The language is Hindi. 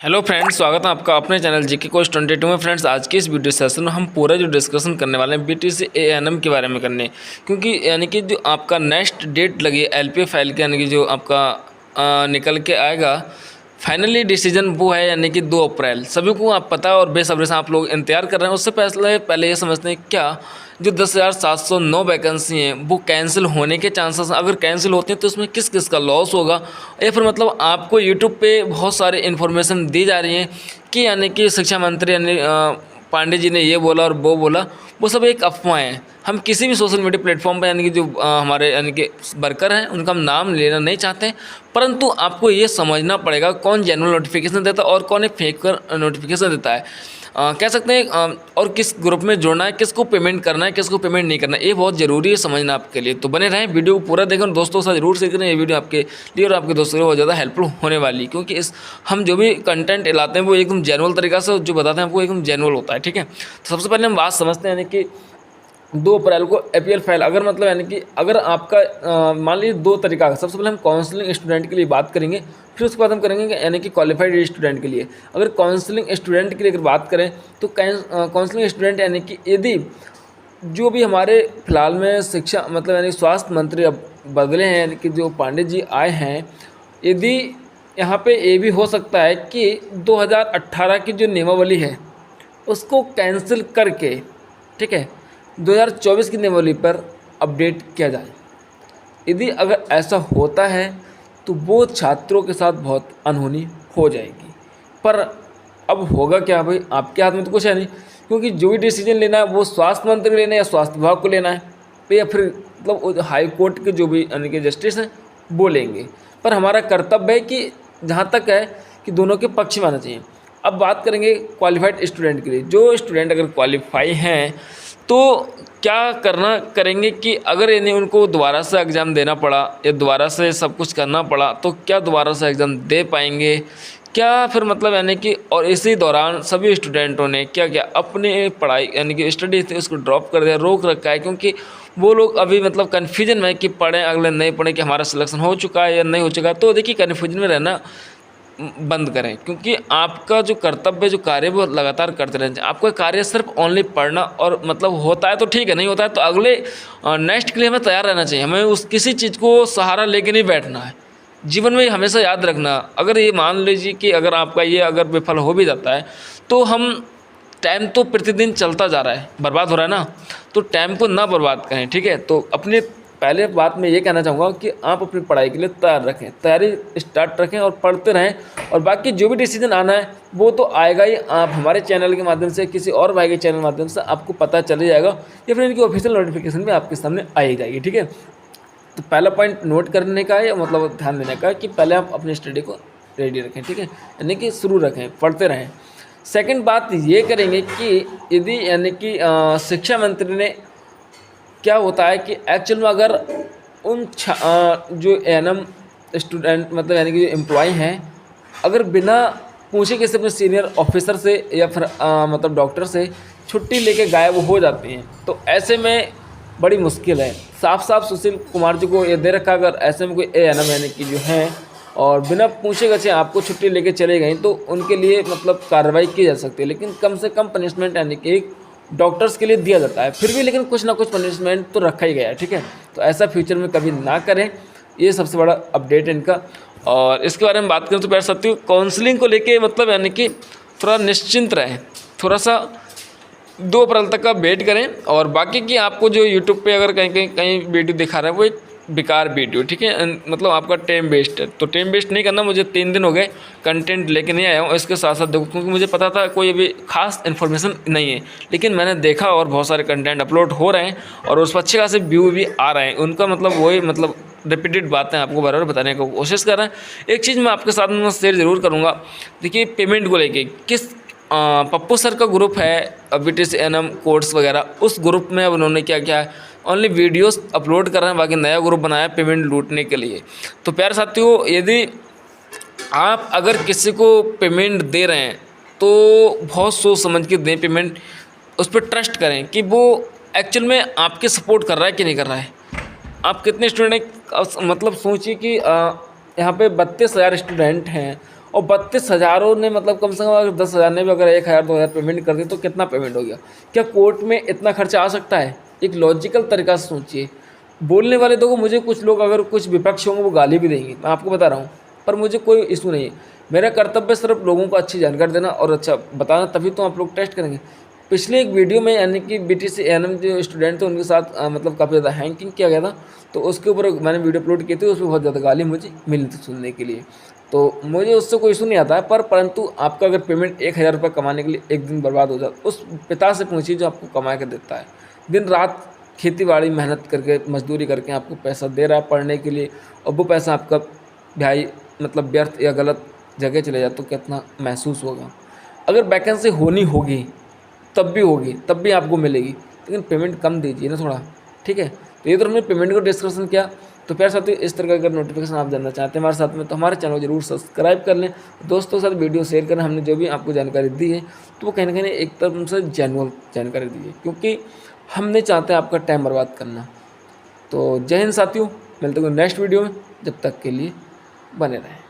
हेलो फ्रेंड्स, स्वागत है आपका अपने चैनल जीके कोच 22 में। फ्रेंड्स, आज की इस वीडियो सेशन में हम पूरा जो डिस्कशन करने वाले हैं बीटीसी एएनएम के बारे में करने, क्योंकि यानी कि जो आपका नेक्स्ट डेट लगी एलपीए फाइल के, यानी कि जो आपका निकल के आएगा फाइनली डिसीजन, वो है यानी कि 2 अप्रैल। सभी को आप पता है और बेसब्री से आप लोग इंतजार कर रहे हैं। उससे पहले ये समझते हैं क्या जो 10,709 वैकेंसी हैं वो कैंसिल होने के चांसेस, अगर कैंसिल होते हैं तो उसमें किस किस का लॉस होगा, या फिर मतलब आपको यूट्यूब पे बहुत सारे इन्फॉर्मेशन दी जा रही हैं कि यानी कि शिक्षा मंत्री यानी पांडे जी ने ये बोला और वो बोला, वो सब एक अफवाह है। हम किसी भी सोशल मीडिया प्लेटफॉर्म पर यानी कि जो हमारे यानी कि वर्कर हैं उनका हम नाम लेना नहीं चाहते, परंतु आपको ये समझना पड़ेगा कौन जेन्युइन नोटिफिकेशन देता है और कौन एक फेक नोटिफिकेशन देता है। कह सकते हैं और किस ग्रुप में जोड़ना है, किसको पेमेंट करना है, किसको पेमेंट नहीं करना है, ये बहुत ज़रूरी है समझना आपके लिए। तो बने रहें, वीडियो को पूरा देखें और दोस्तों के साथ जरूर शेयर करें। ये वीडियो आपके लिए और आपके दोस्तों के लिए बहुत ज़्यादा हेल्पफुल होने वाली, क्योंकि हम जो भी कंटेंट लाते हैं वो एकदम जेन्युइन तरीका से जो बताते हैं आपको एकदम जेन्युइन होता है। ठीक है, तो सबसे पहले हम बात समझते हैं यानी कि 2 अप्रैल को एपीएल फाइल, अगर मतलब यानी कि अगर आपका मान लीजिए 2 तरीका का, सबसे पहले हम काउंसलिंग स्टूडेंट के लिए बात करेंगे, फिर उसके बाद हम करेंगे यानी कि क्वालिफाइड स्टूडेंट के लिए। अगर काउंसलिंग स्टूडेंट के लिए अगर बात करें तो काउंसलिंग स्टूडेंट यानी कि यदि जो भी हमारे फिलहाल में शिक्षा मतलब यानी स्वास्थ्य मंत्री अब बदले हैं, यानी कि जो पांडे जी आए हैं, यदि यहाँ पे ये भी हो सकता है कि 2018 की जो नियमावली है उसको कैंसिल करके, ठीक है, 2024 की नियमावली पर अपडेट किया जाए। यदि अगर ऐसा होता है तो वो छात्रों के साथ बहुत अनहोनी हो जाएगी। पर अब होगा क्या भाई, आपके हाथ में तो कुछ है नहीं, क्योंकि जो भी डिसीजन लेना है वो स्वास्थ्य मंत्री को लेना है या स्वास्थ्य विभाग को लेना है, या फिर मतलब हाई कोर्ट के जो भी यानी कि जस्टिस हैं वो लेंगे। पर हमारा कर्तव्य है कि जहाँ तक है कि दोनों के पक्ष में आना चाहिए। अब बात करेंगे क्वालिफाइड स्टूडेंट के लिए। जो स्टूडेंट अगर क्वालिफाई हैं तो क्या करना करेंगे कि अगर यानी उनको दोबारा से एग्ज़ाम देना पड़ा या दोबारा से सब कुछ करना पड़ा तो क्या दोबारा से एग्ज़ाम दे पाएंगे, क्या फिर मतलब यानी कि, और इसी दौरान सभी स्टूडेंटों ने क्या क्या अपनी पढ़ाई यानी कि स्टडी थी उसको ड्रॉप कर दिया, रोक रखा है, क्योंकि वो लोग अभी मतलब कन्फ्यूजन में कि पढ़ें अगले नहीं पढ़ें, कि हमारा सिलेक्शन हो चुका है या नहीं हो चुका है। तो देखिए, कन्फ्यूजन में रहना बंद करें, क्योंकि आपका जो कर्तव्य जो कार्य वो लगातार करते रहना चाहिए। आपका कार्य सिर्फ ओनली पढ़ना, और मतलब होता है तो ठीक है, नहीं होता है तो अगले नेक्स्ट के लिए हमें तैयार रहना चाहिए। हमें उस किसी चीज़ को सहारा लेके नहीं बैठना है। जीवन में हमेशा याद रखना, अगर ये मान लीजिए कि अगर आपका ये अगर विफल हो भी जाता है तो हम टाइम तो प्रतिदिन चलता जा रहा है, बर्बाद हो रहा है ना, तो टाइम को ना बर्बाद करें। ठीक है, तो अपने पहले बात मैं ये कहना चाहूँगा कि आप अपनी पढ़ाई के लिए तैयार रखें, तैयारी स्टार्ट रखें और पढ़ते रहें। और बाकी जो भी डिसीजन आना है वो तो आएगा ही, आप हमारे चैनल के माध्यम से, किसी और भाई के चैनल के माध्यम से आपको पता चल जाएगा, या फिर इनकी ऑफिशियल नोटिफिकेशन भी आपके सामने आई जाएगी। ठीक है, तो पहला पॉइंट नोट करने का है, मतलब ध्यान देने का, कि पहले आप अपनी स्टडी को रेडी रखें। ठीक है, यानी कि शुरू रखें, पढ़ते रहें। सेकंड बात ये करेंगे कि यदि यानी कि शिक्षा मंत्री ने, क्या होता है कि एक्चुअल में अगर उन जो एएनएम स्टूडेंट मतलब यानी कि जो एम्प्लॉय हैं, अगर बिना पूछे किसी अपने सीनियर ऑफिसर से या फिर मतलब डॉक्टर से छुट्टी लेके गायब हो जाती हैं, तो ऐसे में बड़ी मुश्किल है। साफ साफ सुशील कुमार जी को ये दे रखा, अगर ऐसे में कोई एएनएम यानी कि जो हैं और बिना पूछे गए आपको छुट्टी लेके चले गए तो उनके लिए मतलब कार्रवाई की जा सकती है, लेकिन कम से कम पनिशमेंट यानी कि डॉक्टर्स के लिए दिया जाता है। फिर भी लेकिन कुछ ना कुछ पनिशमेंट तो रखा ही गया है। ठीक है, तो ऐसा फ्यूचर में कभी ना करें, ये सबसे बड़ा अपडेट है इनका। और इसके बारे में बात करें तो प्यार साथियों, काउंसलिंग को लेके मतलब यानी कि थोड़ा निश्चिंत रहें, थोड़ा सा 2 अप्रैल तक का वेट करें। और बाकी की आपको जो यूट्यूब पे अगर कहीं वीडियो दिखा रहा है वो एक बेकार वीडियो, ठीक है, मतलब आपका टाइम वेस्ट है, तो टाइम वेस्ट नहीं करना। मुझे 3 दिन हो गए कंटेंट लेके नहीं आया हूँ, इसके साथ साथ देखो, क्योंकि मुझे पता था कोई अभी खास इन्फॉर्मेशन नहीं है, लेकिन मैंने देखा और बहुत सारे कंटेंट अपलोड हो रहे हैं और उस पर अच्छे खासे व्यू भी आ रहे हैं। उनका मतलब वही मतलब रिपीटेड बातें आपको बार बार बताने की कोशिश कर रहे हैं। एक चीज़ मैं आपके साथ में शेयर ज़रूर करूँगा, देखिए पेमेंट को लेके किस पप्पू सर का ग्रुप है बीटीसी एएनएम कोर्स वगैरह, उस ग्रुप में अब उन्होंने क्या किया है, ओनली वीडियोस अपलोड कर रहे हैं, बाकी नया ग्रुप बनाया पेमेंट लूटने के लिए। तो प्यारे साथियों, यदि आप अगर किसी को पेमेंट दे रहे हैं तो बहुत सोच समझ के दें पेमेंट, उस पर ट्रस्ट करें कि वो एक्चुअल में आपके सपोर्ट कर रहा है कि नहीं कर रहा है। आप कितने स्टूडेंट, मतलब सोचिए कि यहाँ पे 32,000 स्टूडेंट हैं और 32,000 ने मतलब कम से कम अगर 10,000 ने भी अगर 1,000 2,000 पेमेंट कर दी तो कितना पेमेंट हो गया। क्या कोर्ट में इतना खर्चा आ सकता है? एक लॉजिकल तरीका से सोचिए। बोलने वाले देखो, मुझे कुछ लोग अगर कुछ विपक्ष होंगे वो गाली भी देंगे, मैं आपको बता रहा हूँ, पर मुझे कोई इशू नहीं है। मेरा कर्तव्य सिर्फ लोगों को अच्छी जानकारी देना और अच्छा बताना, तभी तो आप लोग टेस्ट करेंगे। पिछले एक वीडियो में यानी कि BTC ANM जो स्टूडेंट थे उनके साथ मतलब काफ़ी ज़्यादा हैंकिंग किया गया था, तो उसके ऊपर मैंने वीडियो अपलोड की थी, उसमें बहुत ज़्यादा गाली मुझे मिली थी सुनने के लिए। तो मुझे उससे कोई इशू नहीं आता है, परंतु आपका अगर पेमेंट 1,000 रुपये कमाने के लिए एक दिन बर्बाद हो जाता, उस पिता से पूछिए जो आपको कमा के देता है, दिन रात खेती बाड़ी मेहनत करके मजदूरी करके आपको पैसा दे रहा है पढ़ने के लिए, और वो पैसा आपका भाई मतलब व्यर्थ या गलत जगह चले जाए तो कितना महसूस होगा। अगर वैकेंसी होनी होगी तब भी होगी, तब भी आपको मिलेगी, लेकिन पेमेंट कम दीजिए ना थोड़ा, ठीक है। तो ये तो हमने पेमेंट को डिस्कशन किया। तो प्यार साथियों, इस तरह का अगर नोटिफिकेशन आप जानना चाहते हैं हमारे साथ में, तो हमारे चैनल को जरूर सब्सक्राइब कर लें, दोस्तों के साथ वीडियो शेयर करें। हमने जो भी आपको जानकारी दी है तो वो कहीं ना कहीं एक तरफ से जेन्युइन जानकारी दी है, क्योंकि हम नहीं चाहते आपका टाइम बर्बाद करना। तो जय हिंद साथियों, मिलते हैं नेक्स्ट वीडियो में, जब तक के लिए बने रहें।